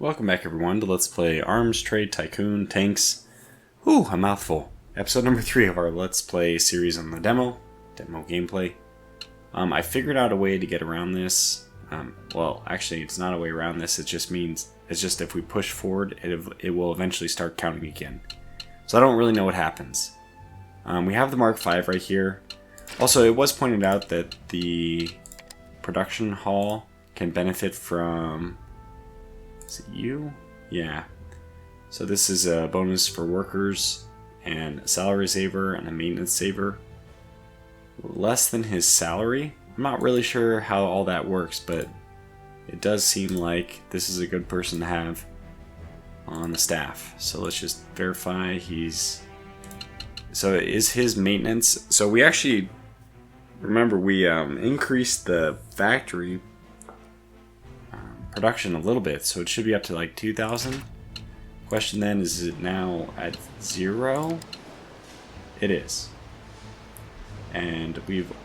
Welcome back everyone to Let's Play Arms Trade Tycoon Tanks. Whew, a mouthful. Episode number 3 of our Let's Play series on the demo gameplay. I figured out a way to get around this. Well, actually it's not a way around this, it's just if we push forward, it will eventually start counting again. So I don't really know what happens. We have the Mark V right here. Also, it was pointed out that the production hall can benefit from... Is it you? Yeah. So this is a bonus for workers and a salary saver and a maintenance saver. Less than his salary. I'm not really sure how all that works, but it does seem like this is a good person to have on the staff. So let's just verify he's... So is his maintenance... So we actually... Remember, we increased the factory production a little bit, so it should be up to like 2,000. Question then, is it now at 0? It is. And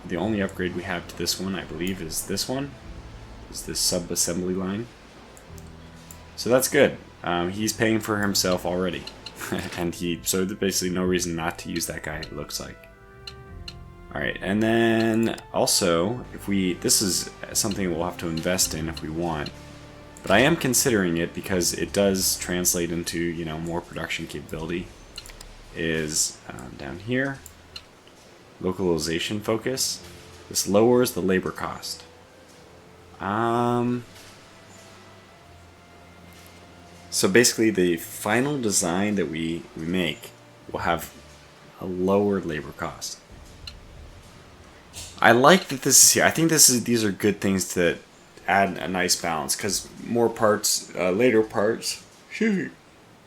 the only upgrade we have to this one, I believe, is this one. Is this sub-assembly line. So that's good. He's paying for himself already. And so there's basically no reason not to use that guy, it looks like. Alright, and then also, this is something we'll have to invest in if we want. But I am considering it because it does translate into, more production capability. Is down here, localization focus. This lowers the labor cost. So basically the final design that we make will have a lower labor cost. I like that this is here. I think these are good things to add a nice balance, because more parts, later parts,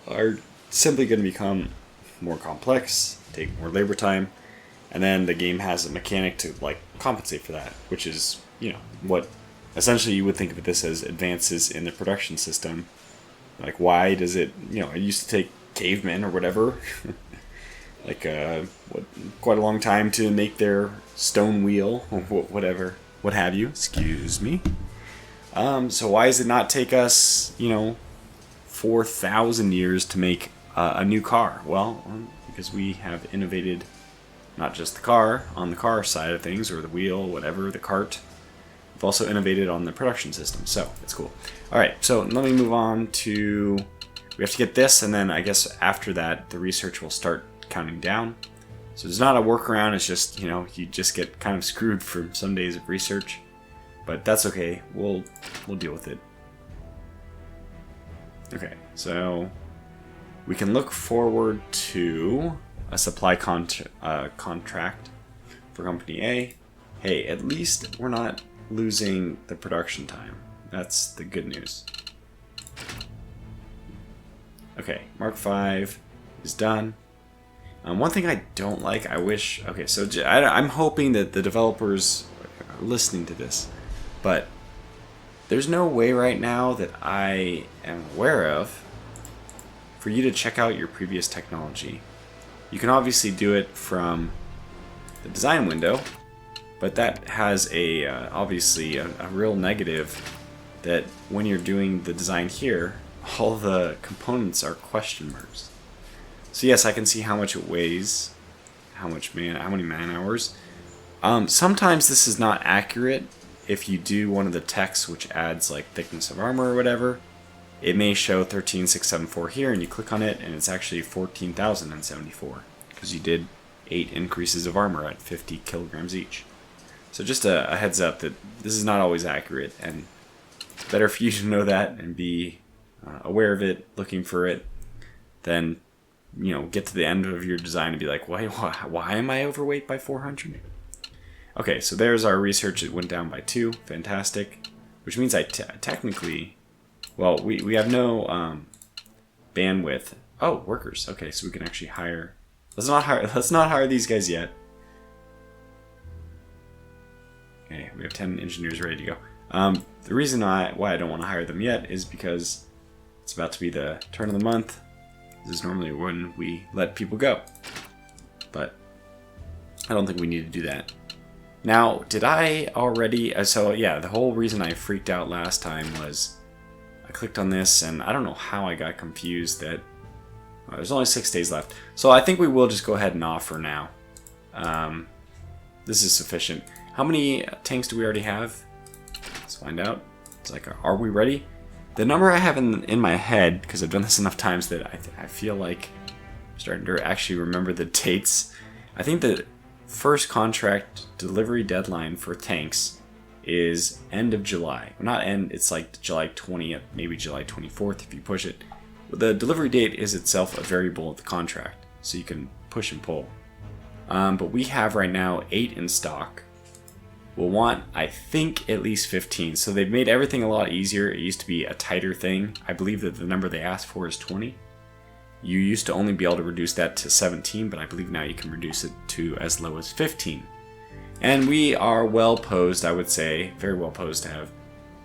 are simply going to become more complex, take more labor time, and then the game has a mechanic to compensate for that, which is what essentially you would think of this as advances in the production system. Like, why does it? It used to take cavemen or whatever. Quite a long time to make their stone wheel or whatever, what have you. Excuse me. So why does it not take us, 4,000 years to make a new car? Well, because we have innovated not just the car, on the car side of things, or the wheel, whatever, the cart. We've also innovated on the production system, so it's cool. Alright, so let me move on to... We have to get this, and then I guess after that, the research will start counting down. So there's not a workaround, it's just, you just get kind of screwed for some days of research. But that's okay, we'll deal with it. Okay, so we can look forward to a supply contract for Company A. Hey, at least we're not losing the production time. That's the good news. Okay, Mark V is done. One thing I don't like, okay, so I'm hoping that the developers are listening to this, but there's no way right now that I am aware of for you to check out your previous technology. You can obviously do it from the design window, but that has obviously a real negative that when you're doing the design here, all the components are question marks. So yes, I can see how much it weighs, how many man hours. Sometimes this is not accurate. If you do one of the texts which adds thickness of armor or whatever, it may show 13674 here, and you click on it and it's actually 14,074 because you did 8 increases of armor at 50 kilograms each. So just a heads up that this is not always accurate, and it's better for you to know that and be aware of it, looking for it, than get to the end of your design and be like, why am I overweight by 400? Okay, so there's our research. It went down by 2. Fantastic. Which means I technically... Well, we have no bandwidth. Oh, workers. Okay, so we can actually hire... Let's not hire these guys yet. Okay, we have 10 engineers ready to go. The reason why I don't want to hire them yet is because it's about to be the turn of the month. This is normally when we let people go. But I don't think we need to do that. Now, did I already... So yeah, the whole reason I freaked out last time was I clicked on this, and I don't know how I got confused that there's only 6 days left. So I think we will just go ahead and offer now. This is sufficient. How many tanks do we already have? Let's find out. It's like, are we ready? The number I have in my head, because I've done this enough times that I feel like I'm starting to actually remember the dates. I think the first contract delivery deadline for tanks is end of July. Well, not end, it's like July 20th, maybe July 24th if you push it. The delivery date is itself a variable of the contract, so you can push and pull. But we have right now 8 in stock. We'll want, I think, at least 15. So they've made everything a lot easier. It used to be a tighter thing. I believe that the number they asked for is 20. You used to only be able to reduce that to 17, but I believe now you can reduce it to as low as 15. And we are well posed, I would say, very well posed to have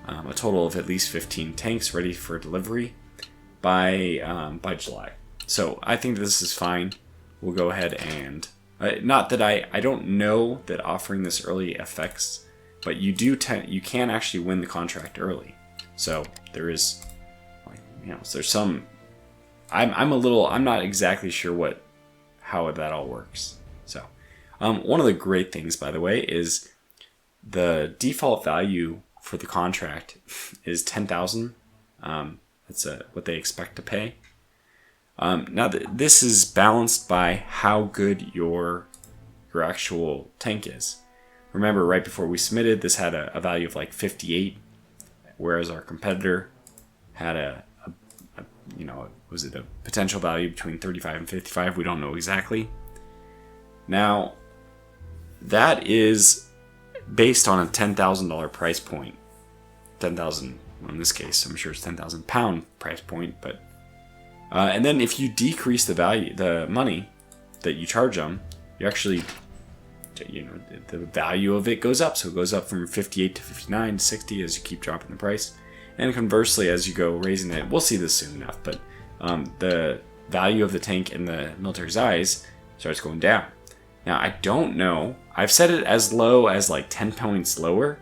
a total of at least 15 tanks ready for delivery by July. So I think this is fine. We'll go ahead and... not that I don't know that offering this early affects, but you can actually win the contract early. So there is, there's some. I'm not exactly sure how that all works. So one of the great things, by the way, is the default value for the contract is 10,000. That's what they expect to pay. Now this is balanced by how good your actual tank is. Remember, right before we submitted, this had a value of like 58, whereas our competitor had was it a potential value between 35 and 55? We don't know exactly. Now, that is based on a $10,000 price point. 10,000 in this case. I'm sure it's £10,000 price point, but. And then if you decrease the money that you charge them, you actually, the value of it goes up. So it goes up from 58 to 59 to 60 as you keep dropping the price. And conversely, as you go raising it, we'll see this soon enough, but the value of the tank in the military's eyes starts going down. Now, I don't know. I've set it as low as like 10 points lower.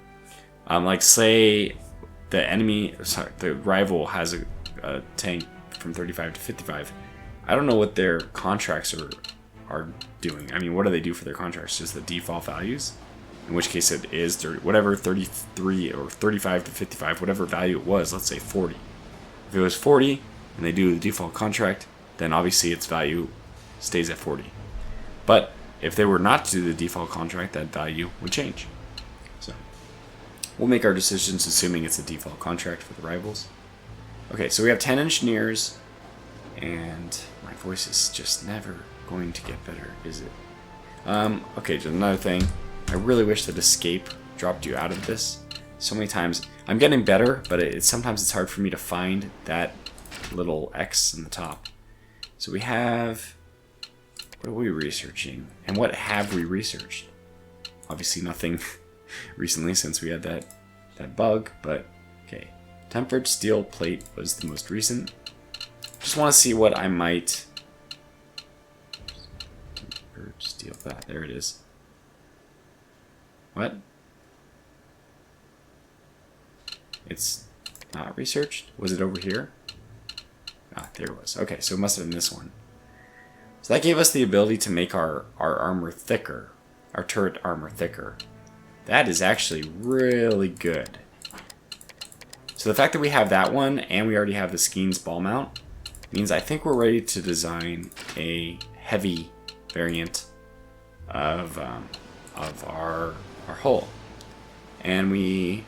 Like say the rival has a tank from 35 to 55. I don't know what their contracts are doing. I mean, what do they do for their contracts? Just the default values? In which case it is whatever 33 or 35 to 55, whatever value it was, let's say 40. If it was 40 and they do the default contract, then obviously its value stays at 40. But if they were not to do the default contract, that value would change. So we'll make our decisions assuming it's a default contract for the rivals. Okay, so we have 10 engineers, and my voice is just never going to get better, is it? Okay, just another thing. I really wish that escape dropped you out of this. So many times, I'm getting better, but sometimes it's hard for me to find that little X in the top. So we have, what are we researching? And what have we researched? Obviously nothing recently since we had that bug, but okay. Tempered steel plate was the most recent. Just want to see what I might... Tempered steel... Ah, there it is. What? It's not researched? Was it over here? Ah, there it was. Okay, so it must have been this one. So that gave us the ability to make our armor thicker. Our turret armor thicker. That is actually really good. So the fact that we have that one, and we already have the Skeens ball mount, means I think we're ready to design a heavy variant of our hull. And we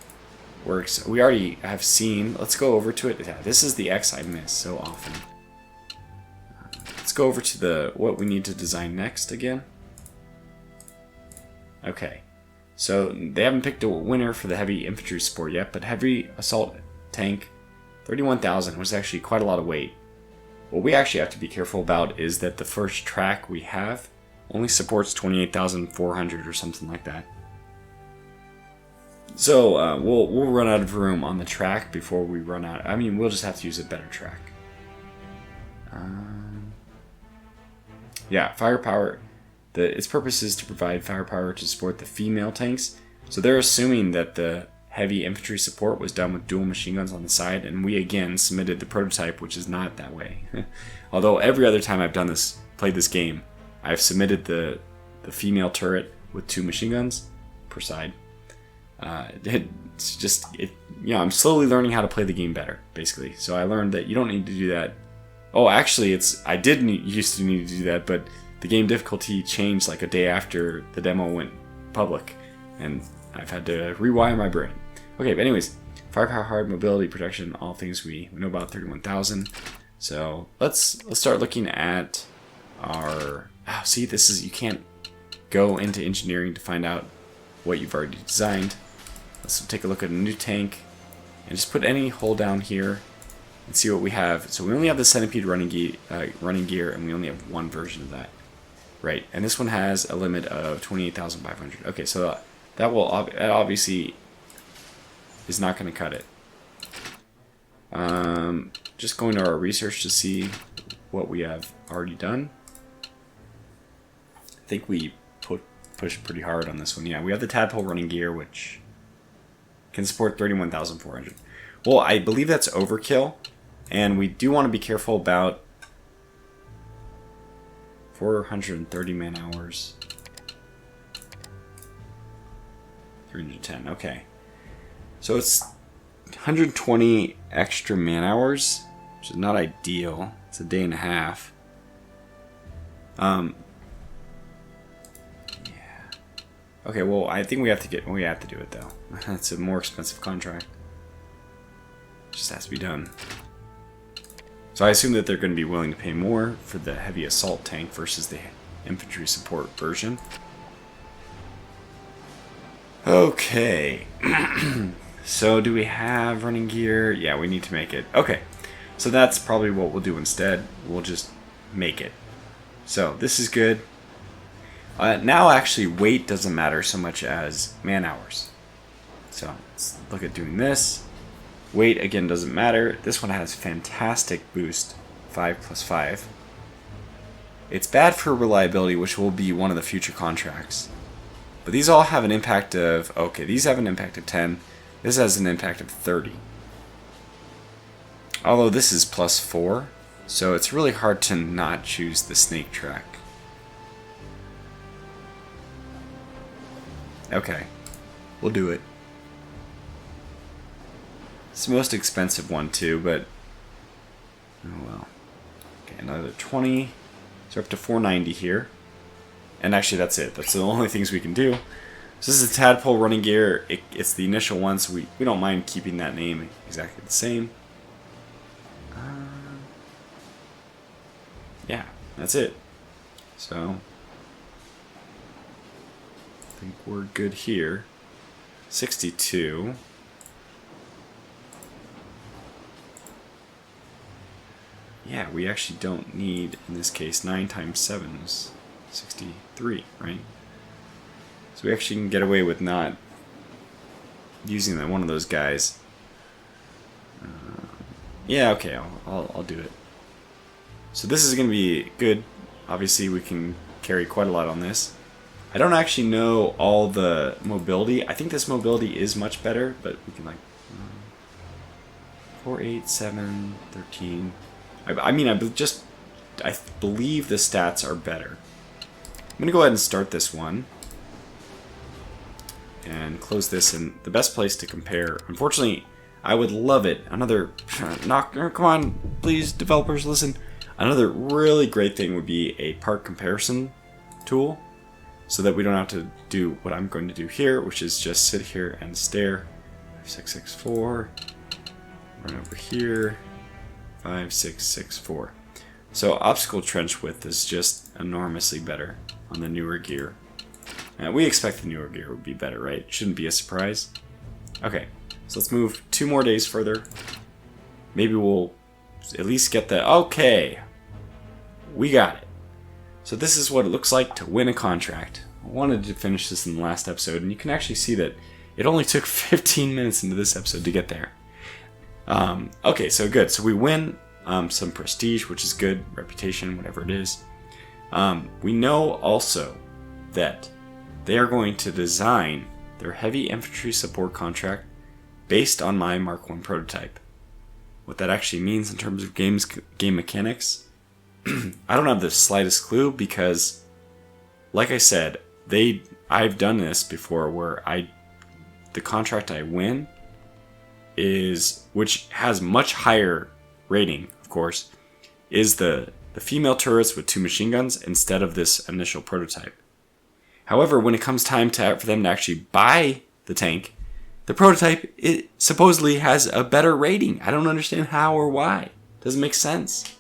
already have seen, let's go over to it. Yeah, this is the X I miss so often. Let's go over to what we need to design next again. Okay. So they haven't picked a winner for the heavy infantry support yet, but heavy assault tank 31,000 was actually quite a lot of weight. What we actually have to be careful about is that the first track we have only supports 28,400 or something like that. So we'll run out of room on the track before we run out. I mean, we'll just have to use a better track. Yeah, firepower. Its purpose is to provide firepower to support the female tanks. So they're assuming that the heavy infantry support was done with dual machine guns on the side, and we again submitted the prototype, which is not that way. Although every other time I've done this, played this game, I've submitted the female turret with 2 machine guns per side. It's just, I'm slowly learning how to play the game better, basically. So I learned that you don't need to do that. Oh, actually, used to need to do that, but the game difficulty changed like a day after the demo went public, and I've had to rewire my brain. Okay, but anyways, firepower, hard, mobility, protection, all things we know about 31,000. So let's start looking at our. Oh, see, this is, you can't go into engineering to find out what you've already designed. Let's take a look at a new tank and just put any hull down here and see what we have. So we only have the centipede running gear, and we only have one version of that, right? And this one has a limit of 28,500. Okay, so that obviously is not going to cut it. Just going to our research to see what we have already done. I think we pushed pretty hard on this one. Yeah, we have the tadpole running gear, which can support 31,400. Well, I believe that's overkill, and we do want to be careful about 430 man hours. 310. Okay, so it's 120 extra man hours, which is not ideal. It's a day and a half. Okay, well, I think we have to do it though. It's a more expensive contract. It just has to be done. So I assume that they're going to be willing to pay more for the heavy assault tank versus the infantry support version. Okay. So do we have running gear? Yeah, we need to make it. Okay. So that's probably what we'll do instead. We'll just make it. So this is good. Now actually weight doesn't matter so much as man hours. So let's look at doing this. Weight again doesn't matter. This one has fantastic boost, 5+5. It's bad for reliability, which will be one of the future contracts. But these all have an impact of, okay, these have an impact of 10. This has an impact of 30. Although this is +4, so it's really hard to not choose the snake track. Okay, we'll do it. It's the most expensive one too, but oh well. Okay, another 20. So we're up to 490 here. And actually that's it. That's the only things we can do. So this is the tadpole running gear. It's the initial one, so we don't mind keeping that name exactly the same. Yeah, that's it. So I think we're good here. 62. Yeah, we actually don't need, in this case, 9 times 7 is 63, right? So we actually can get away with not using one of those guys. Yeah, okay, I'll do it. So this is going to be good. Obviously, we can carry quite a lot on this. I don't actually know all the mobility. I think this mobility is much better, but we can like 4, 8, 7, 13. I mean, I believe the stats are better. I'm going to go ahead and start this one. And close this, and the best place to compare, unfortunately, I would love it. Another, come on, please, developers, listen. Another really great thing would be a part comparison tool, so that we don't have to do what I'm going to do here, which is just sit here and stare. 5664, run over here, 5664. So obstacle trench width is just enormously better on the newer gear. We expect the newer gear would be better, right? Shouldn't be a surprise. Okay, so let's move 2 more days further. Maybe we'll at least get the... Okay, we got it. So this is what it looks like to win a contract. I wanted to finish this in the last episode, and you can actually see that it only took 15 minutes into this episode to get there. Okay, so good. So we win some prestige, which is good, reputation, whatever it is. We know also that they are going to design their heavy infantry support contract based on my Mark 1 prototype. What that actually means in terms of game mechanics, I don't have the slightest clue, because, like I said, I've done this before where the contract I win is, which has much higher rating, of course, is the female turrets with 2 machine guns instead of this initial prototype. However, when it comes time for them to actually buy the tank, the prototype, it supposedly has a better rating. I don't understand how or why. Doesn't make sense.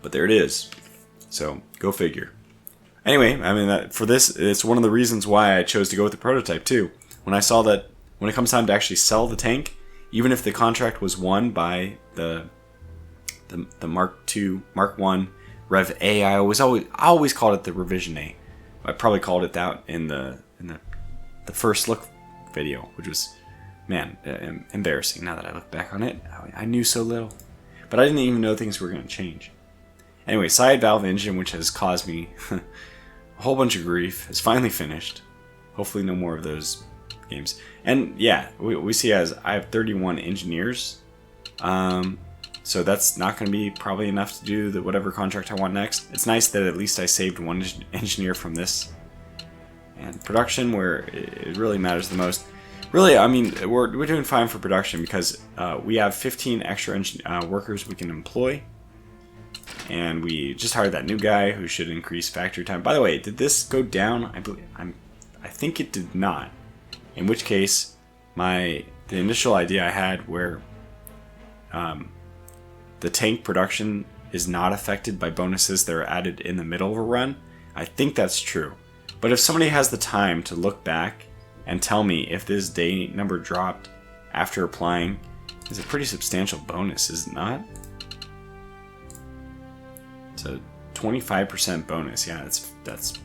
But there it is. So, go figure. Anyway, I mean, for this, it's one of the reasons why I chose to go with the prototype too. When I saw that when it comes time to actually sell the tank, even if the contract was won by the Mark II, Mark 1 Rev A, I always called it the Revision A. I probably called it that in the first look video, which was, man, embarrassing. Now that I look back on it, I knew so little, but I didn't even know things were going to change. Anyway, side valve engine, which has caused me a whole bunch of grief, is finally finished. Hopefully, no more of those games. And yeah, we see as I have 31 engineers. So that's not going to be probably enough to do whatever contract I want next. It's nice that at least I saved one engineer from this. And production, where it really matters the most. Really, I mean, we're doing fine for production because we have 15 extra workers we can employ. And we just hired that new guy who should increase factory time. By the way, did this go down? I think it did not. In which case, the initial idea I had where the tank production is not affected by bonuses that are added in the middle of a run, I think that's true. But if somebody has the time to look back and tell me if this day number dropped after applying, it's a pretty substantial bonus, is it not? It's a 25% bonus. Yeah, that's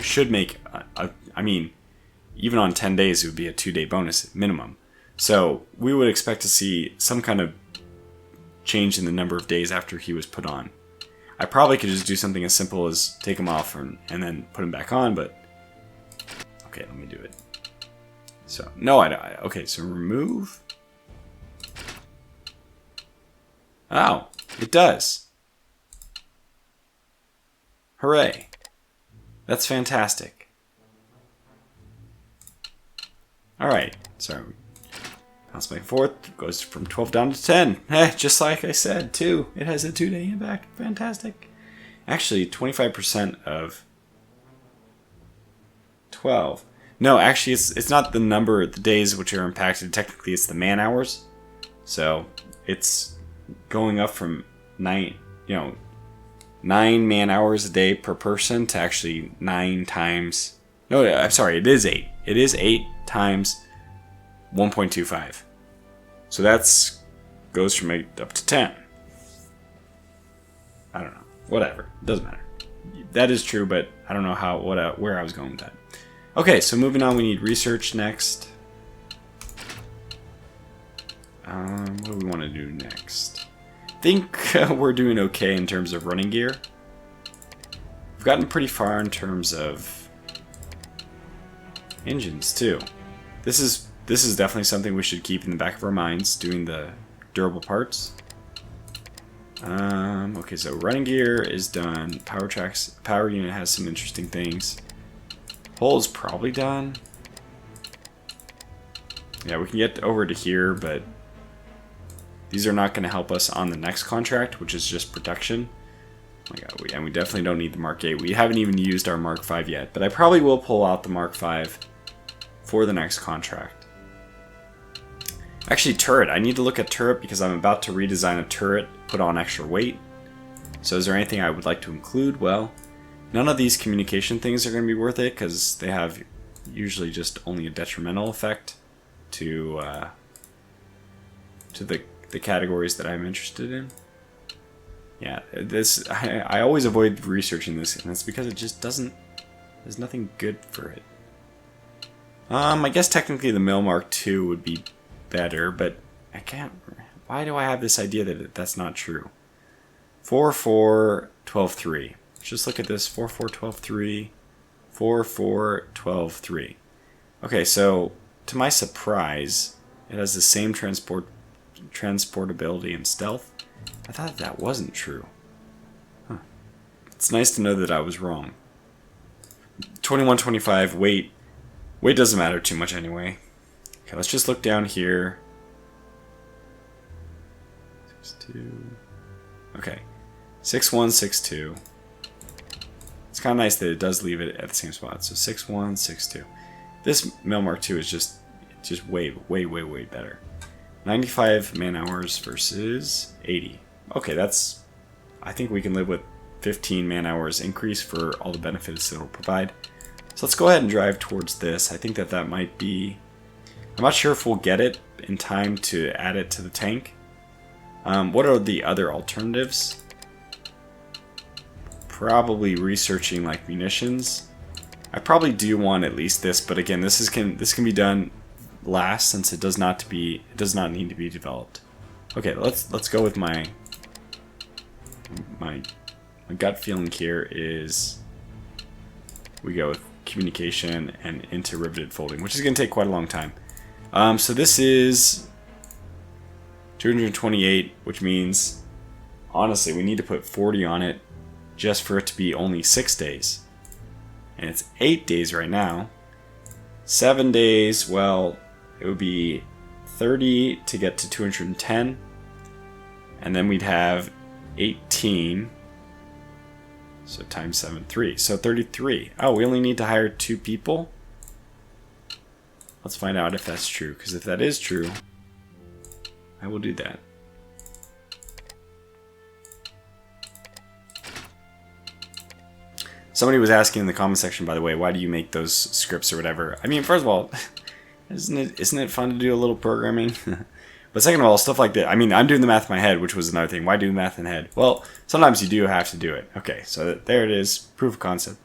should make I mean, even on 10 days it would be a 2-day bonus minimum. So we would expect to see some kind of change in the number of days after he was put on. I probably could just do something as simple as take him off and then put him back on, but okay, let me do it. So no, okay, so remove. Oh, it does. Hooray. That's fantastic. Alright, so bounce back and forth, goes from 12 down to 10. Just like I said, too. It has a 2-day impact. Fantastic. Actually, 25% of 12. No, actually, it's not the number of the days which are impacted. Technically, it's the man hours. So, it's going up from 9 man hours a day per person to actually 9 times. No, I'm sorry, it is 8. It is 8 times 1.25. So that's goes from 8 up to 10. I don't know. Whatever. It doesn't matter. That is true, but I don't know where I was going with that. Okay, so moving on, we need research next. What do we want to do next? I think we're doing okay in terms of running gear. We've gotten pretty far in terms of engines too. This is definitely something we should keep in the back of our minds, doing the durable parts. Okay, so running gear is done. Power unit has some interesting things. Hull is probably done. Yeah, we can get over to here, but these are not going to help us on the next contract, which is just production. Oh my God, and we definitely don't need the Mark 8. We haven't even used our Mark 5 yet, but I probably will pull out the Mark 5 for the next contract. Actually, turret. I need to look at turret because I'm about to redesign a turret, put on extra weight. So is there anything I would like to include? Well, none of these communication things are going to be worth it because they have usually just only a detrimental effect to the categories that I'm interested in. Yeah, I always avoid researching this, and that's because it just doesn't. There's nothing good for it. I guess technically the Mill Mark II would be better, but I can't. Why do I have this idea that that's not true? 4-4-12-3. Just look at this. 4-4-12-3. 4-4-12-3. Okay, so to my surprise, it has the same transportability and stealth. I thought that wasn't true. Huh. It's nice to know that I was wrong. 2125 weight. Weight doesn't matter too much anyway. Okay, let's just look down here. 62. Okay, 6162. It's kind of nice that it does leave it at the same spot. So 6162. This Mail Mark II is just way better. 95 man hours versus 80. Okay, that's. I think we can live with 15 man hours increase for all the benefits it will provide. So let's go ahead and drive towards this. I think that might be. I'm not sure if we'll get it in time to add it to the tank. What are the other alternatives? Probably researching like munitions. I probably do want at least this, but again, this can be done last since it does not need to be developed. Okay, let's go with my gut feeling here is we go with communication and into riveted folding, which is going to take quite a long time. So this is 228, which means honestly we need to put 40 on it just for it to be only 6 days. And it's 8 days right now. 7 days, well, it would be 30 to get to 210. And then we'd have 18. So times 7, 3. So 33. Oh, we only need to hire 2 people? Let's find out if that's true. Because if that is true, I will do that. Somebody was asking in the comment section, by the way, why do you make those scripts or whatever? I mean, first of all, isn't it fun to do a little programming? But second of all, stuff like that. I mean, I'm doing the math in my head, which was another thing. Why do math in the head? Well, sometimes you do have to do it. Okay, so there it is. Proof of concept.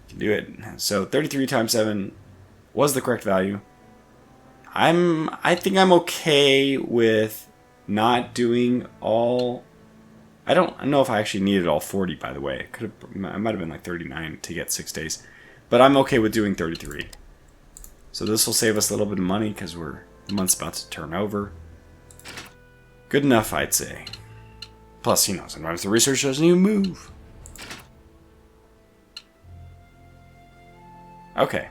You can do it. So 33 times 7 was the correct value. I think I'm okay with not doing all. I don't know if I actually needed all 40, by the way. I might have been like 39 to get 6 days. But I'm okay with doing 33. So this will save us a little bit of money because the month's about to turn over. Good enough, I'd say. Plus, sometimes the research doesn't even move. Okay.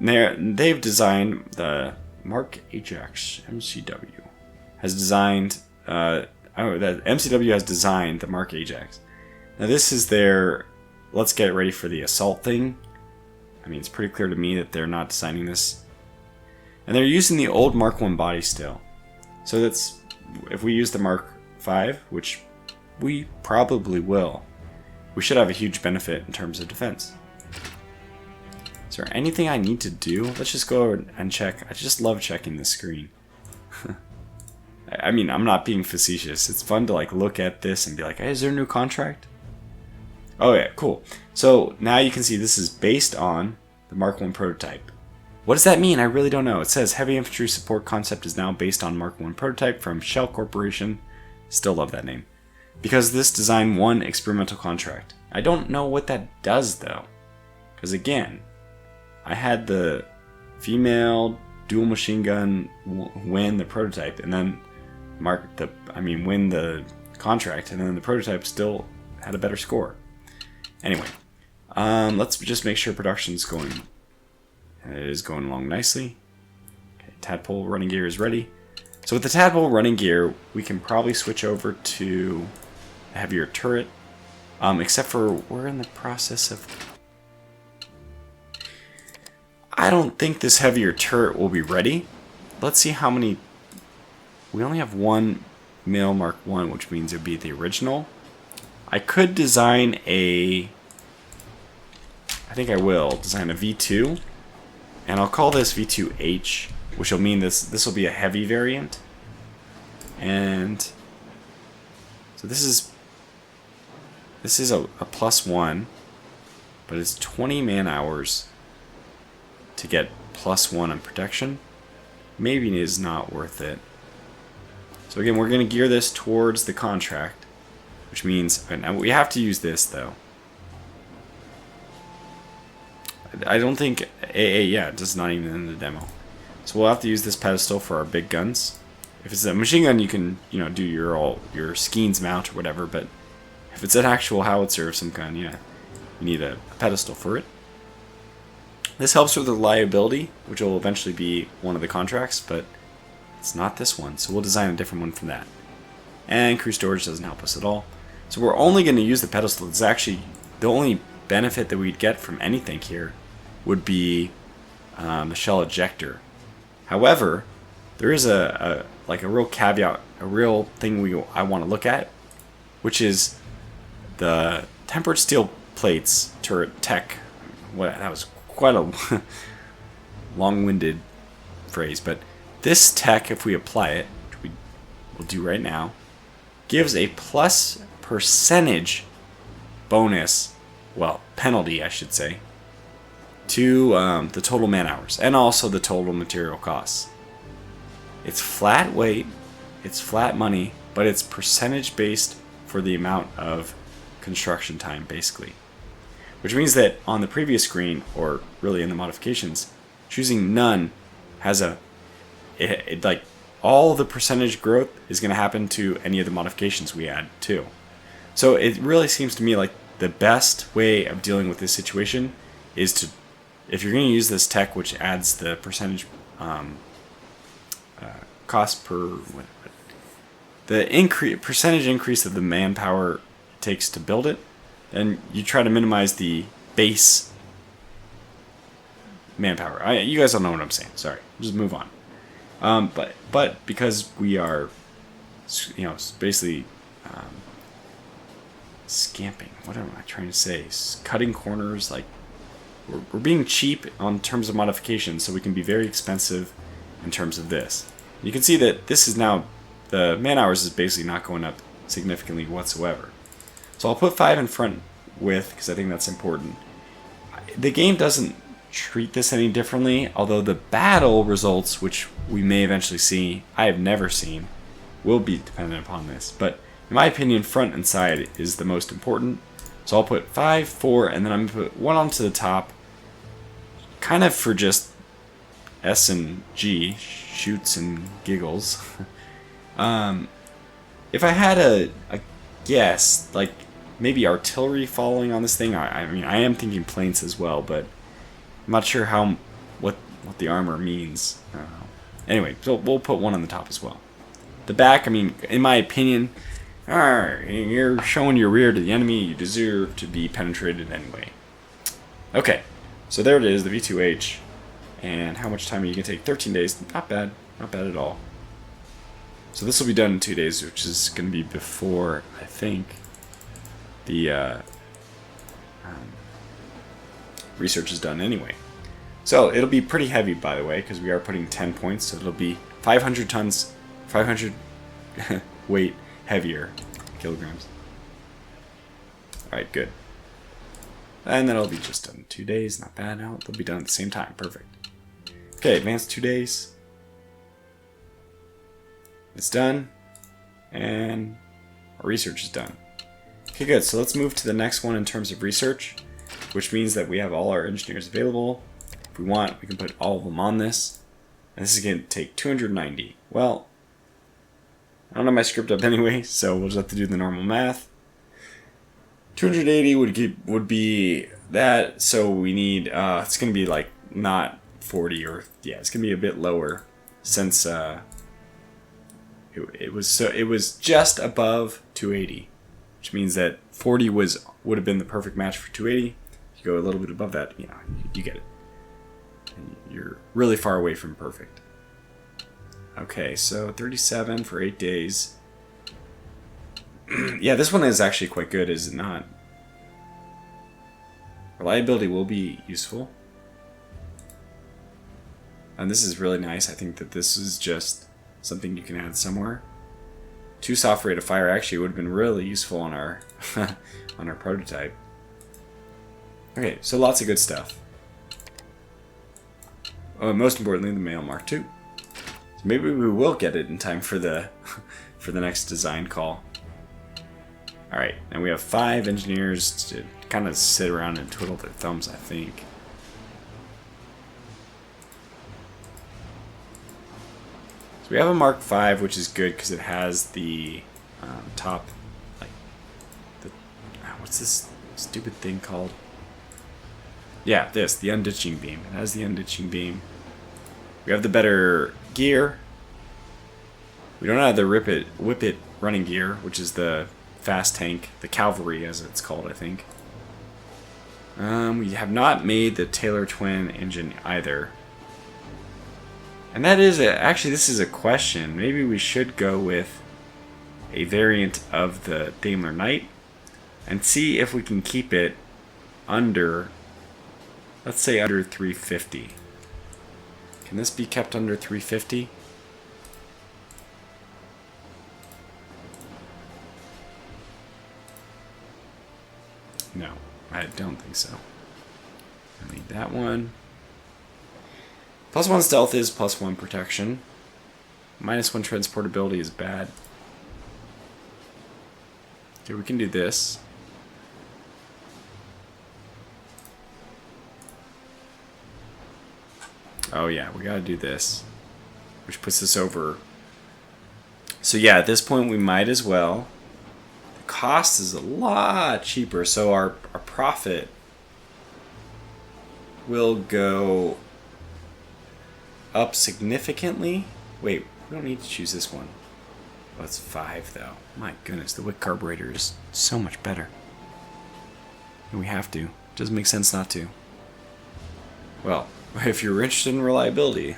They've designed the Mark Ajax MCW. Has designed. That MCW has designed the Mark Ajax. Now this is their let's get ready for the assault thing. I mean, it's pretty clear to me that they're not designing this. And they're using the old Mark 1 body still. So that's if we use the Mark 5, which we probably will, we should have a huge benefit in terms of defense. Is there anything I need to do? Let's just go and check. I just love checking the screen. I mean, I'm not being facetious. It's fun to like look at this and be like, hey, is there a new contract? Oh yeah, cool. So now you can see this is based on the Mark 1 prototype. What does that mean? I really don't know. It says heavy infantry support concept is now based on Mark 1 prototype from Shell Corporation. Still love that name. Because this design won experimental contract. I don't know what that does though. Because again, I had the female dual machine gun win the prototype and then win the contract, and then the prototype still had a better score. Anyway, let's just make sure production's going. It is going along nicely. Okay, tadpole running gear is ready. So with the tadpole running gear, we can probably switch over to a heavier turret. Except for we're in the process of. I don't think this heavier turret will be ready. Let's see how many. We only have one Mail Mark 1, which means it would be the original. I could design I think I will design a V2, and I'll call this V2H, which will mean this will be a heavy variant. And so this is a +1, but it's 20 man hours to get +1 on protection. Maybe it is not worth it. So again, we're going to gear this towards the contract, which means now we have to use this though. I don't think AA, yeah, it does not even in the demo. So we'll have to use this pedestal for our big guns. If it's a machine gun, you can, do your Skeens mount or whatever, but if it's an actual howitzer of some kind, yeah, you need a pedestal for it. This helps with reliability, which will eventually be one of the contracts, but it's not this one, so we'll design a different one for that. And crew storage doesn't help us at all. So we're only going to use the pedestal. It's actually the only benefit that we'd get from anything here would be the shell ejector. However, there is a real caveat, a real thing I want to look at, which is the tempered steel plates turret tech. That was quite a long-winded phrase, but this tech, if we apply it, which we'll do right now, gives a plus percentage bonus, well, penalty, I should say, to the total man hours and also the total material costs. It's flat weight, it's flat money, but it's percentage based for the amount of construction time, basically. Which means that on the previous screen, or really in the modifications, choosing none has like all the percentage growth is going to happen to any of the modifications we add too. So it really seems to me like the best way of dealing with this situation is to, if you're going to use this tech, which adds the percentage cost per percentage increase of the manpower it takes to build it, then you try to minimize the base manpower. You guys don't know what I'm saying. Sorry, just move on. But because we are, basically scamping. What am I trying to say? Cutting corners. Like we're being cheap on terms of modifications, so we can be very expensive in terms of this. You can see that this is now, the man hours is basically not going up significantly whatsoever. So I'll put 5 in front with, because I think that's important. The game doesn't treat this any differently, although the battle results, which we may eventually see, I have never seen, will be dependent upon this. But in my opinion, front and side is the most important. So I'll put 5, 4, and then I'm going to put 1 onto the top, kind of for just S and G, shoots and giggles. If I had a guess, like maybe artillery following on this thing, I mean, I am thinking planes as well, but I'm not sure what the armor means. I don't know. Anyway, so we'll put 1 on the top as well. The back, I mean, in my opinion, you're showing your rear to the enemy, you deserve to be penetrated anyway. Okay, so there it is, the V2H. And how much time are you going to take? 13 days. Not bad. Not bad at all. So this will be done in 2 days, which is going to be before, I think, the research is done anyway. So it'll be pretty heavy, by the way, because we are putting 10 points. So it'll be 500 tons, 500 weight heavier kilograms. Alright, good. And then it'll be just done in 2 days. Not bad. Now they'll be done at the same time. Perfect. Okay, advanced 2 days. It's done. And our research is done. Okay, good. So let's move to the next one in terms of research, which means that we have all our engineers available. If we want, we can put all of them on this. And this is going to take 290. Well, I don't have my script up anyway, so we'll just have to do the normal math. 280 would be that, so we need, it's going to be like not 40 or, yeah, it's going to be a bit lower since it was just above 280, which means that 40 would have been the perfect match for 280. If you go a little bit above that, you get it. And you're really far away from perfect. Okay, so 37 for 8 days. Yeah, this one is actually quite good, is it not? Reliability will be useful. And this is really nice. I think that this is just something you can add somewhere. 2 soft rate of fire actually would have been really useful on our on our prototype. Okay, so lots of good stuff. Most importantly, the Mail Mark II. So maybe we will get it in time for the for the next design call. Alright, and we have 5 engineers to kind of sit around and twiddle their thumbs, I think. we have a Mark 5, which is good because it has the top, like, what's this stupid thing called? Yeah, the unditching beam. It has the unditching beam. We have the better gear. We don't have the whip it running gear, which is the fast tank, the cavalry as it's called, I think. We have not made the Taylor twin engine either. And that is actually, this is a question. Maybe we should go with a variant of the Daimler Knight and see if we can keep it under, let's say under 350. Can this be kept under 350? No, I don't think so. I need that one. +1 stealth is +1 protection. -1 transportability is bad. Okay, we can do this. Oh yeah, we gotta do this. Which puts us over. So yeah, at this point we might as well. The cost is a lot cheaper, so our profit will go up significantly. Wait, we don't need to choose this one. Oh, it's 5 though. My goodness, the wick carburetor is so much better. And we have to. It doesn't make sense not to. Well, if you're interested in reliability.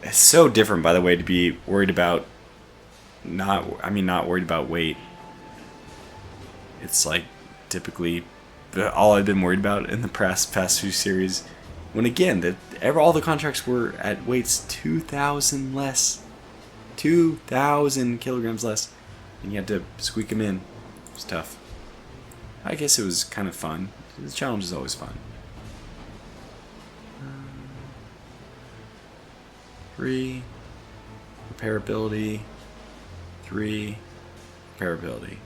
It's so different, by the way, to be worried about not worried about weight. It's like typically all I've been worried about in the past few series. When again, all the contracts were at weights 2,000 less. 2,000 kilograms less. And you had to squeak them in. It was tough. I guess it was kind of fun. The challenge is always fun. 3. Repairability. 3. Repairability.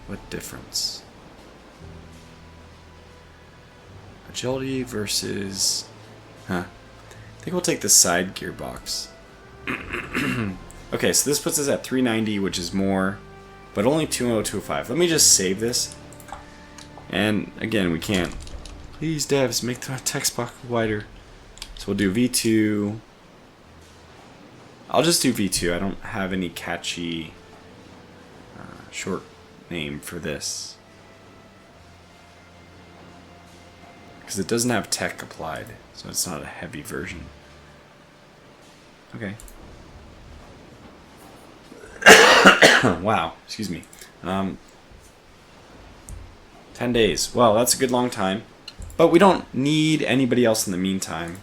What difference? Agility versus... I think we'll take the side gearbox. Okay, so this puts us at 390, which is more, but only 20205. Let me just save this. And again, we can't. Please, devs, make the text box wider. So we'll do V2. I'll just do V2. I don't have any catchy short name for this. Because it doesn't have tech applied, so it's not a heavy version. Okay. Wow, excuse me. 10 days. Well, that's a good long time. But we don't need anybody else in the meantime.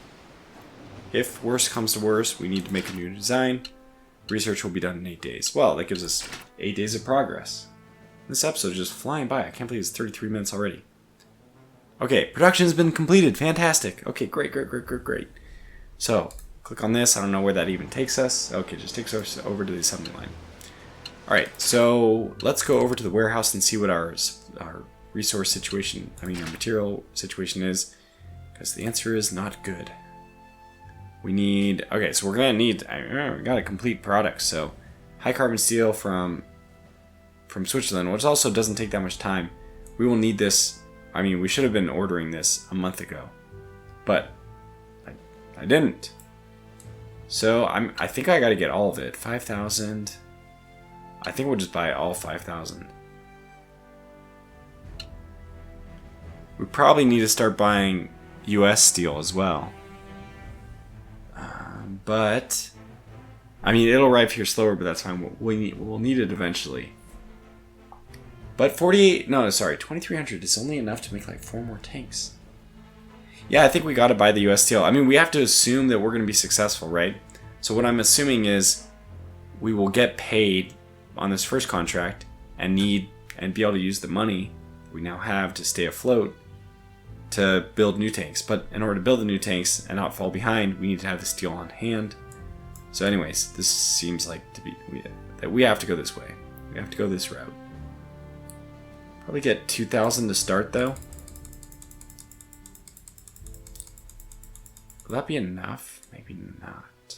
If worse comes to worse, we need to make a new design. Research will be done in 8 days. Well, that gives us 8 days of progress. This episode is just flying by. I can't believe it's 33 minutes already. Okay, production's been completed. Fantastic. Okay, great. So, click on this. I don't know where that even takes us. Okay, just takes us over to the assembly line. Alright, so let's go over to the warehouse and see what our resource situation, our material situation is. Because the answer is not good. We need, okay, so we're going to need, we got a complete product. So, high carbon steel from Switzerland, which also doesn't take that much time. We will need this. We should have been ordering this a month ago. But I didn't. So, I think I got to get all of it. 5,000. I think we'll just buy all 5,000. We probably need to start buying US steel as well. But, it'll arrive here slower, but that's fine. We'll need it eventually. But 2,300 is only enough to make like 4 more tanks. Yeah, I think we got to buy the US steel. We have to assume that we're going to be successful, right? So what I'm assuming is we will get paid on this first contract and be able to use the money we now have to stay afloat to build new tanks. But in order to build the new tanks and not fall behind, we need to have the steel on hand. So anyways, this seems like that we have to go this way. We have to go this route. Probably get 2,000 to start though. Will that be enough? Maybe not.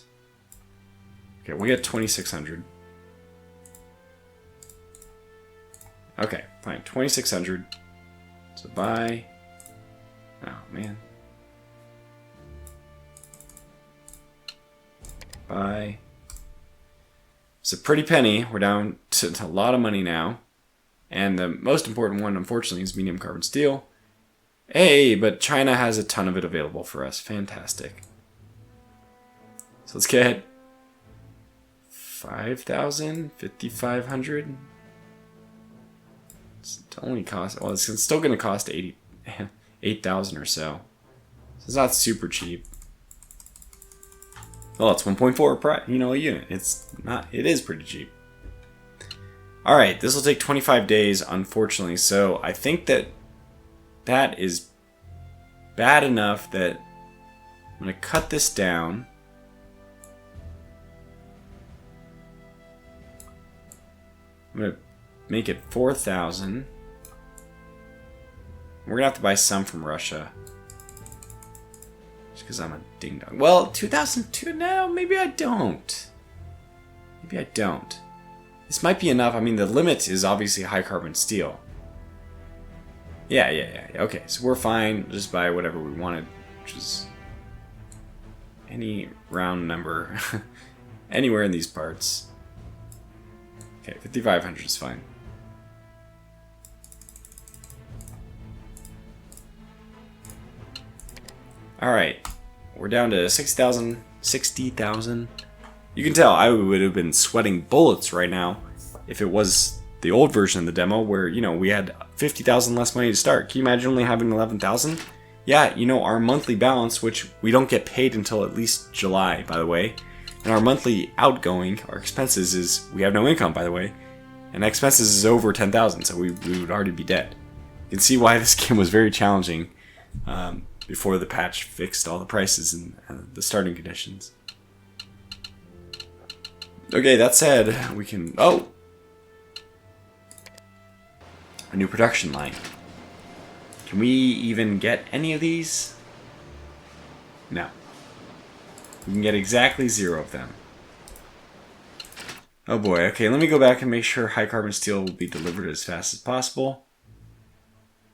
Okay, we get 2,600. Okay, fine. 2,600. So buy. Oh, man. Buy. It's a pretty penny. We're down to a lot of money now. And the most important one, unfortunately, is medium carbon steel. Hey, but China has a ton of it available for us. Fantastic. So let's get 5,000, 5,500. It's only cost, well, it's still going to cost 8,000 or so. So it's not super cheap. Well, it's 1.4 a unit. It is pretty cheap. All right, this will take 25 days, unfortunately. So I think that is bad enough that I'm going to cut this down. I'm going to make it 4,000. We're going to have to buy some from Russia. Just because I'm a ding-dong. Well, 2,002 now? Maybe I don't. Maybe I don't. This might be enough. I mean, the limit is obviously high carbon steel. Yeah. Okay, so we're fine. Just buy whatever we wanted, which is any round number anywhere in these parts. Okay, 5,500 is fine. All right, we're down to 60,000. 60,000. You can tell I would have been sweating bullets right now if it was the old version of the demo where, we had 50,000 less money to start. Can you imagine only having 11,000? Yeah, our monthly balance, which we don't get paid until at least July, by the way. And our monthly outgoing, our expenses is, we have no income, by the way. And expenses is over 10,000, so we would already be dead. You can see why this game was very challenging before the patch fixed all the prices and the starting conditions. Okay, that said, we can... Oh! A new production line. Can we even get any of these? No. We can get exactly 0 of them. Oh boy, okay, let me go back and make sure high carbon steel will be delivered as fast as possible.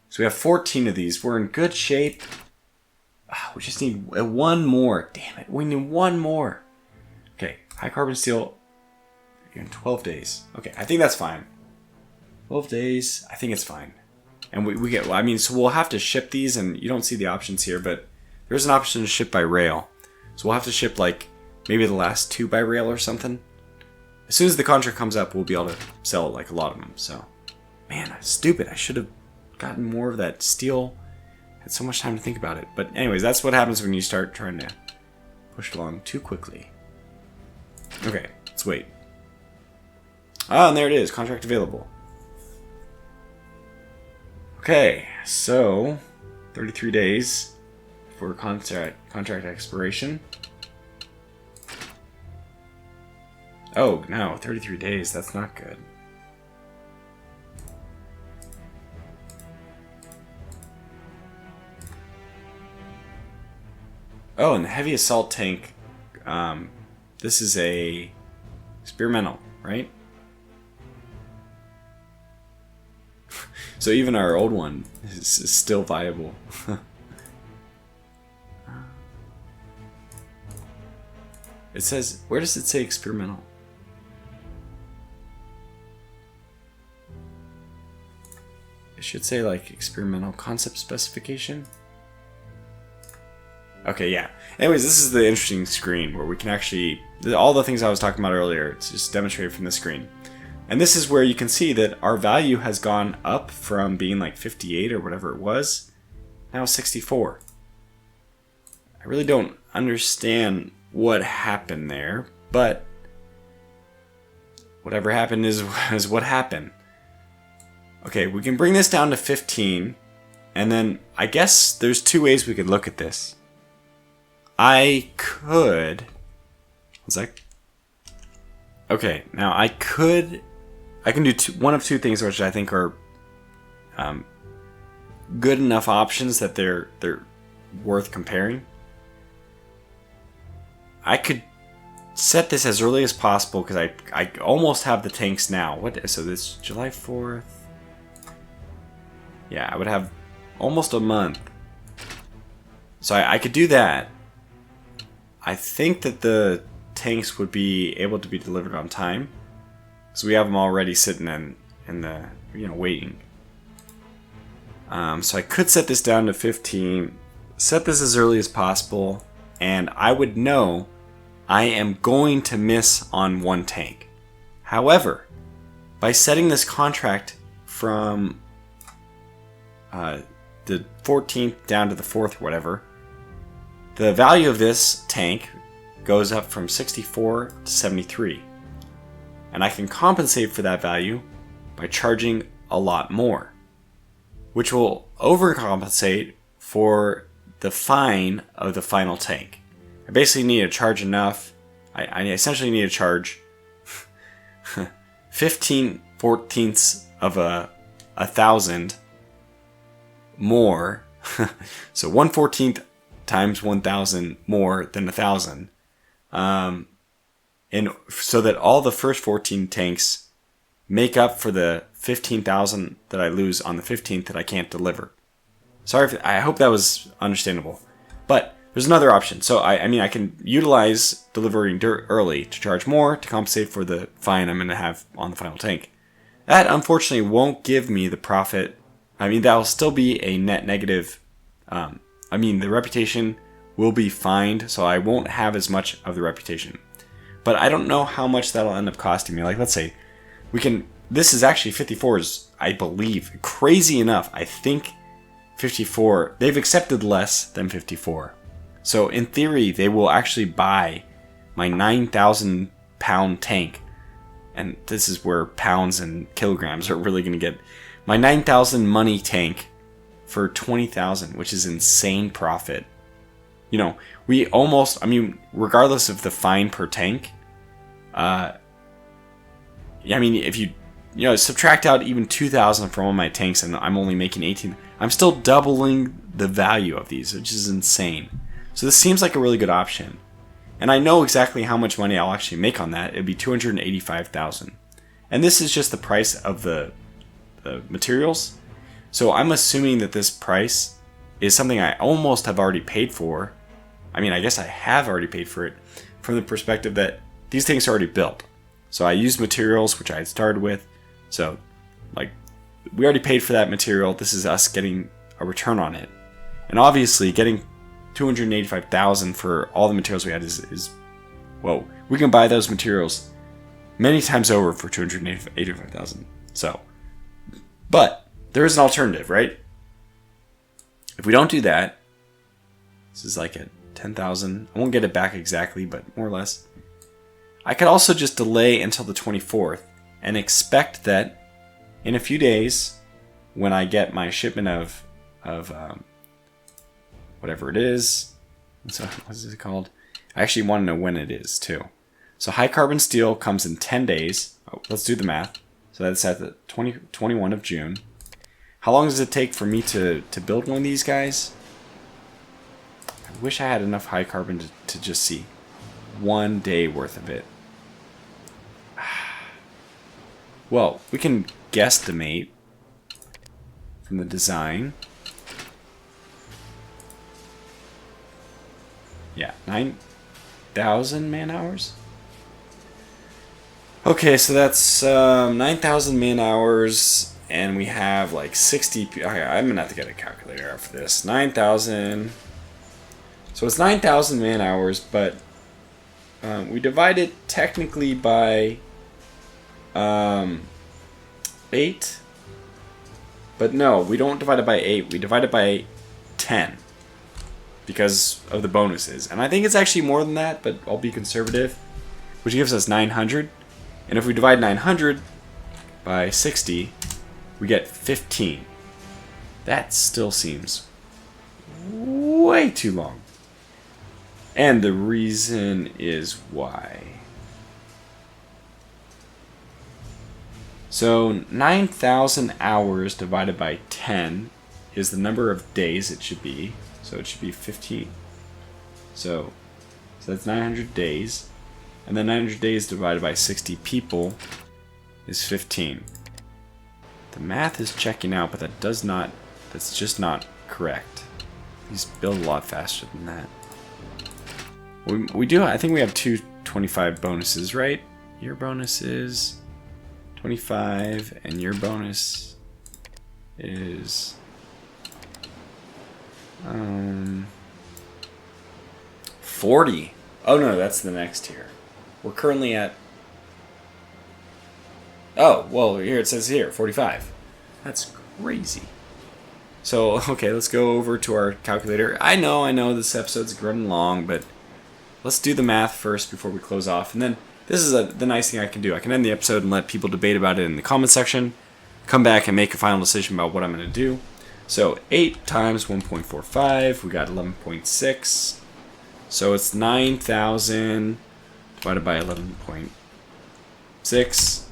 So we have 14 of these. We're in good shape. We just need one more. Damn it, we need one more. Okay, high carbon steel in 12 days. Okay, I think that's fine. 12 days, I think it's fine. And we get, so we'll have to ship these, and you don't see the options here, but there's an option to ship by rail. So we'll have to ship, maybe the last 2 by rail or something. As soon as the contract comes up, we'll be able to sell, a lot of them, so. Man, I'm stupid. I should have gotten more of that steel. I had so much time to think about it. But anyways, that's what happens when you start trying to push along too quickly. Okay, let's wait. Ah, and there it is. Contract available. Okay, so 33 days for contract expiration. Oh, no, 33 days. That's not good. Oh, and the heavy assault tank. This is a experimental, right? So even our old one is still viable. It says, where does it say experimental? It should say experimental concept specification. Okay, yeah. Anyways, this is the interesting screen where we can actually, all the things I was talking about earlier, it's just demonstrated from the screen. And this is where you can see that our value has gone up from being 58 or whatever it was, now 64. I really don't understand what happened there, but whatever happened is what happened. Okay, we can bring this down to 15, and then I guess there's 2 ways we could look at this. I could... What's that? Okay, now I can do one of 2 things which I think are good enough options that they're worth comparing. I could set this as early as possible because I almost have the tanks now. So this July 4th. Yeah, I would have almost a month. So I could do that. I think that the tanks would be able to be delivered on time. So we have them already sitting in the waiting. So I could set this down to 15. Set this as early as possible, and I would know I am going to miss on one tank. However, by setting this contract from the 14th down to the 4th, whatever, the value of this tank goes up from 64 to 73. And I can compensate for that value by charging a lot more, which will overcompensate for the fine of the final tank. I basically need to charge enough. I essentially need to charge 15/14ths of a 1,000 more. So 1/14th times 1,000 more than 1,000. And so that all the first 14 tanks make up for the 15,000 that I lose on the 15th that I can't deliver. Sorry, I hope that was understandable. But there's another option. So I can utilize delivering dirt early to charge more to compensate for the fine I'm going to have on the final tank. That unfortunately won't give me the profit. I mean, that will still be a net negative. The reputation will be fined, so I won't have as much of the reputation. But I don't know how much that'll end up costing me. Like, let's say this is actually 54s, I believe. Crazy enough, I think 54, they've accepted less than 54. So in theory, they will actually buy my 9,000 pound tank. And this is where pounds and kilograms are really going to get. My 9,000 money tank for 20,000, which is insane profit. We almost, regardless of the fine per tank, if you subtract out even 2,000 from all my tanks and I'm only making 18, I'm still doubling the value of these, which is insane. So this seems like a really good option. And I know exactly how much money I'll actually make on that. It'd be 285,000. And this is just the price of the materials. So I'm assuming that this price is something I almost have already paid for. I guess I have already paid for it from the perspective that these things are already built. So I used materials, which I had started with. So, we already paid for that material. This is us getting a return on it. And obviously, getting 285,000 for all the materials we had is whoa. We can buy those materials many times over for 285,000. So, but there is an alternative, right? If we don't do that, this is like a 10,000. I won't get it back exactly, but more or less. I could also just delay until the 24th and expect that in a few days, when I get my shipment of whatever it is, so what is it called? I actually want to know when it is too. So high carbon steel comes in 10 days. Oh, let's do the math. So that's at the 21 of June. How long does it take for me to build one of these guys? I wish I had enough high carbon to just see 1 day worth of it. Well, we can guesstimate from the design. Yeah, 9,000 man hours. Okay, so that's 9,000 man hours, and we have like 60. I'm gonna have to get a calculator out for this. 9,000. So it's 9,000 man hours, but we divide it technically by 8. But no, we don't divide it by 8. We divide it by 10 because of the bonuses. And I think it's actually more than that, but I'll be conservative, which gives us 900. And if we divide 900 by 60, we get 15. That still seems way too long. And the reason is why. So 9,000 hours divided by 10 is the number of days it should be. So it should be 15. So that's 900 days. And then 900 days divided by 60 people is 15. The math is checking out, but that's just not correct. These build a lot faster than that. I think we have two 25 bonuses, right? Your bonus is 25, and your bonus is 40. Oh no, that's the next tier. We're currently at... Oh, well, here it says here, 45. That's crazy. So, okay, let's go over to our calculator. I know this episode's running long, but let's do the math first before we close off. And then this is the nice thing I can do. I can end the episode and let people debate about it in the comment section. Come back and make a final decision about what I'm going to do. So 8 times 1.45, we got 11.6. So it's 9,000 divided by 11.6,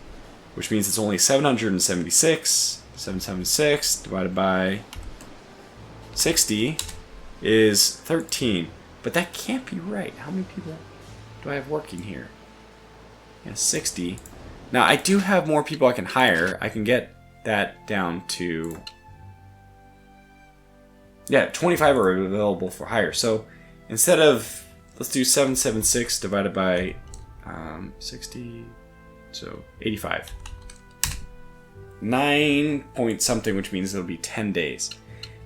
which means it's only 776. 776 divided by 60 is 13. But that can't be right. How many people do I have working here? Yeah, 60. Now, I do have more people I can hire. I can get that down to... Yeah, 25 are available for hire. So, instead of... Let's do 776 divided by 60. So, 85. 9 point something, which means it'll be 10 days.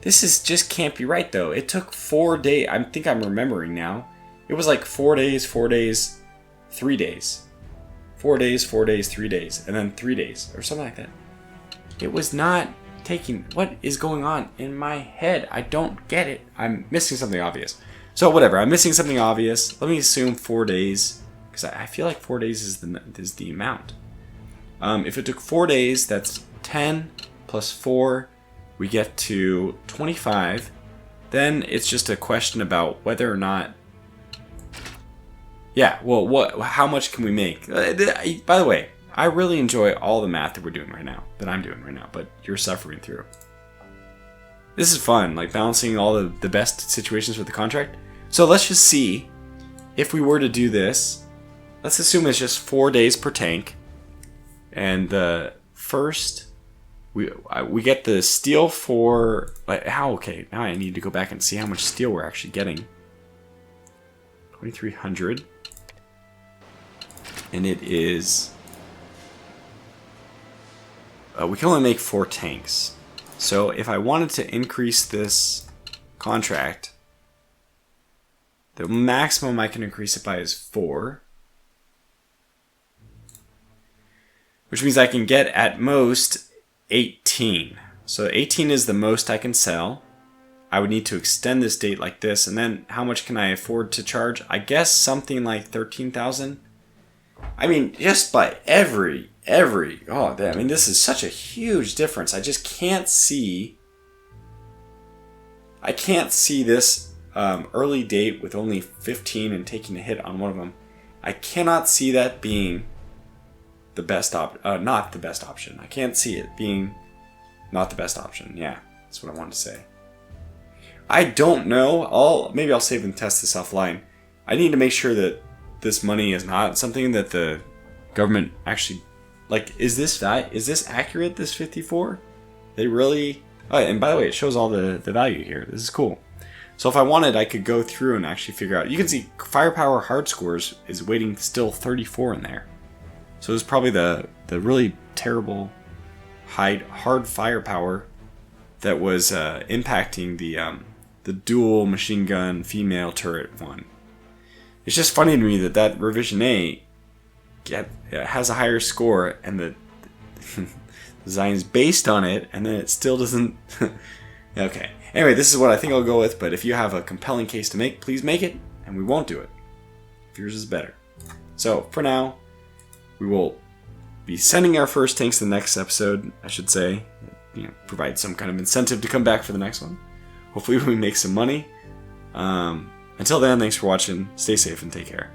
This just can't be right, though. It took 4 days. I think I'm remembering now. It was like 4 days, 4 days, 3 days. 4 days, 4 days, 3 days, and then 3 days, or something like that. It was not taking... What is going on in my head? I don't get it. I'm missing something obvious. So whatever, I'm missing something obvious. Let me assume 4 days, because I feel like 4 days is the amount. If it took 4 days, that's 10 plus 4. We get to 25. Then it's just a question about whether or not... Yeah, well, how much can we make? By the way, I really enjoy all the math that we're doing right now, that I'm doing right now, but you're suffering through. This is fun, like balancing all the best situations with the contract. So let's just see if we were to do this. Let's assume it's just 4 days per tank. And the first, we get the steel for, okay, now I need to go back and see how much steel we're actually getting. 2,300. And it is, we can only make 4 tanks. So if I wanted to increase this contract, the maximum I can increase it by is 4. Which means I can get at most 18. So 18 is the most I can sell. I would need to extend this date like this. And then how much can I afford to charge? I guess something like 13,000. I mean, just by every, this is such a huge difference. I just can't see. I can't see this early date with only 15 and taking a hit on one of them. I cannot see that being the best not the best option. I can't see it being not the best option. Yeah, that's what I wanted to say. I don't know. Maybe I'll save and test this offline. I need to make sure that this money is not something that the government actually, is this accurate, this 54? They really... Oh, and by the way, it shows all the value here. This is cool. So if I wanted, I could go through and actually figure out... You can see Firepower Hard Scores is waiting still 34 in there. So it's probably the really terrible hard firepower that was impacting the dual machine gun female turret one. It's just funny to me that revision A has a higher score and the design is based on it, and then it still doesn't. Okay. Anyway, this is what I think I'll go with. But if you have a compelling case to make, please make it, and we won't do it if yours is better. So for now, we will be sending our first tanks to the next episode, I should say. Provide some kind of incentive to come back for the next one. Hopefully we make some money. Until then, thanks for watching. Stay safe and take care.